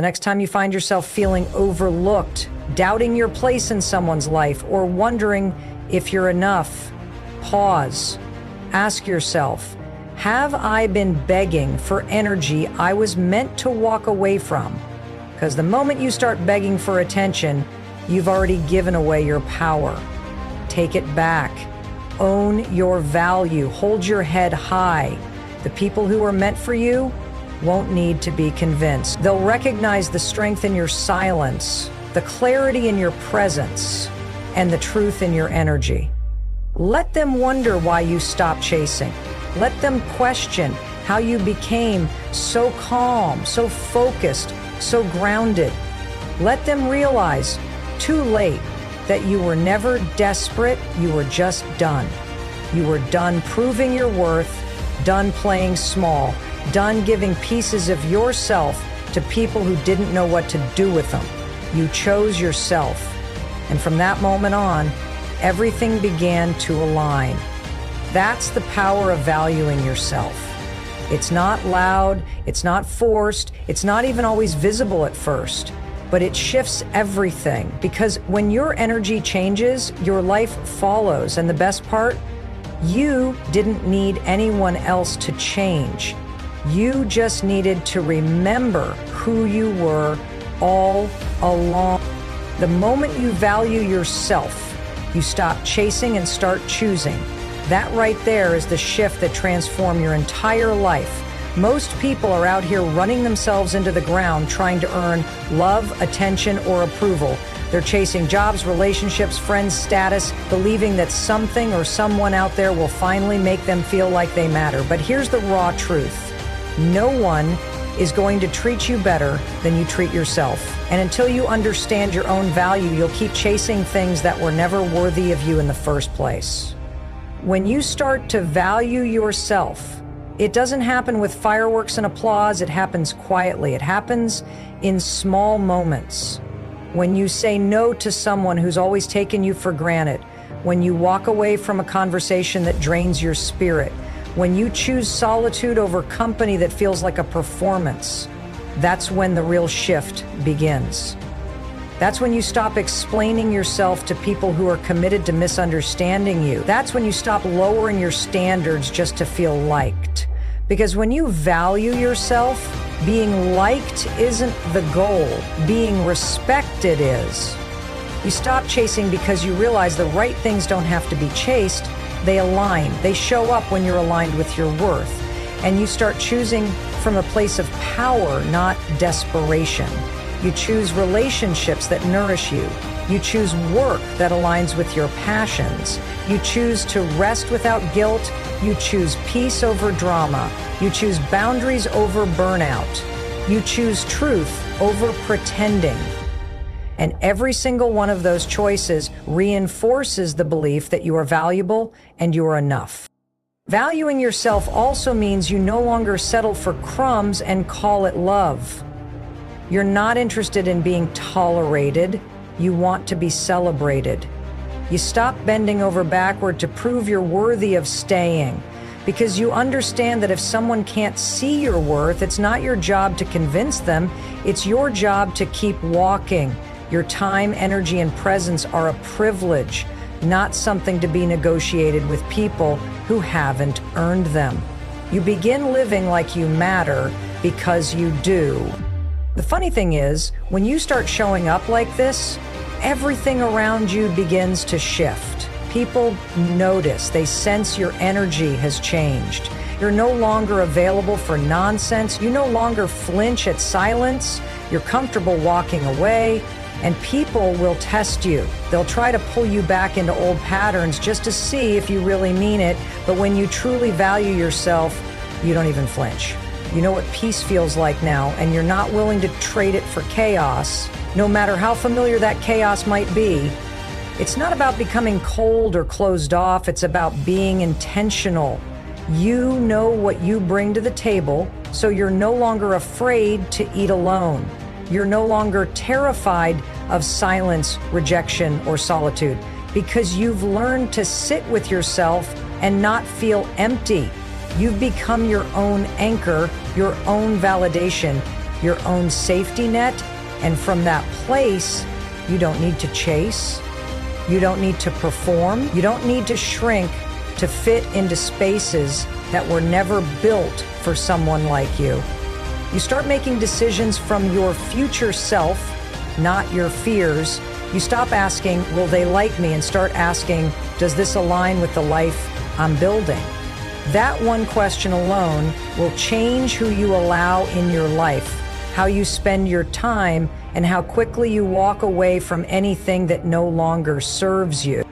The next time you find yourself feeling overlooked, doubting your place in someone's life, or wondering if you're enough, pause. Ask yourself, have I been begging for energy I was meant to walk away from? Because the moment you start begging for attention, you've already given away your power. Take it back. Own your value. Hold your head high. The people who are meant for you won't need to be convinced. They'll recognize the strength in your silence, the clarity in your presence, and the truth in your energy. Let them wonder why you stopped chasing. Let them question how you became so calm, so focused, so grounded. Let them realize, too late, that you were never desperate, you were just done. You were done proving your worth, done playing small, done giving pieces of yourself to people who didn't know what to do with them. You chose yourself. And from that moment on, everything began to align. That's the power of valuing yourself. It's not loud, it's not forced, it's not even always visible at first, but it shifts everything, because when your energy changes, your life follows. And the best part, you didn't need anyone else to change. You just needed to remember who you were all along. The moment you value yourself, you stop chasing and start choosing. That right there is the shift that transforms your entire life. Most people are out here running themselves into the ground trying to earn love, attention, or approval. They're chasing jobs, relationships, friends, status, believing that something or someone out there will finally make them feel like they matter. But here's the raw truth. No one is going to treat you better than you treat yourself. And until you understand your own value, you'll keep chasing things that were never worthy of you in the first place. When you start to value yourself, it doesn't happen with fireworks and applause. It happens quietly. It happens in small moments. When you say no to someone who's always taken you for granted, when you walk away from a conversation that drains your spirit, when you choose solitude over company that feels like a performance, that's when the real shift begins. That's when you stop explaining yourself to people who are committed to misunderstanding you. That's when you stop lowering your standards just to feel liked. Because when you value yourself, being liked isn't the goal. Being respected is. You stop chasing because you realize the right things don't have to be chased. They align. They show up when you're aligned with your worth. And you start choosing from a place of power, not desperation. You choose relationships that nourish you. You choose work that aligns with your passions. You choose to rest without guilt. You choose peace over drama. You choose boundaries over burnout. You choose truth over pretending. And every single one of those choices reinforces the belief that you are valuable and you are enough. Valuing yourself also means you no longer settle for crumbs and call it love. You're not interested in being tolerated. You want to be celebrated. You stop bending over backward to prove you're worthy of staying, because you understand that if someone can't see your worth, it's not your job to convince them. It's your job to keep walking. Your time, energy, and presence are a privilege, not something to be negotiated with people who haven't earned them. You begin living like you matter because you do. The funny thing is, when you start showing up like this, everything around you begins to shift. People notice, they sense your energy has changed. You're no longer available for nonsense. You no longer flinch at silence. You're comfortable walking away. And people will test you. They'll try to pull you back into old patterns just to see if you really mean it. But when you truly value yourself, you don't even flinch. You know what peace feels like now, and you're not willing to trade it for chaos, no matter how familiar that chaos might be. It's not about becoming cold or closed off. It's about being intentional. You know what you bring to the table, so you're no longer afraid to eat alone. You're no longer terrified of silence, rejection, or solitude, because you've learned to sit with yourself and not feel empty. You've become your own anchor, your own validation. your own safety net. And from that place, you don't need to chase. You don't need to perform. You don't need to shrink to fit into spaces that were never built for someone like you. You start making decisions from your future self, not your fears. You stop asking, will they like me? And start asking, does this align with the life I'm building? That one question alone will change who you allow in your life, how you spend your time, and how quickly you walk away from anything that no longer serves you.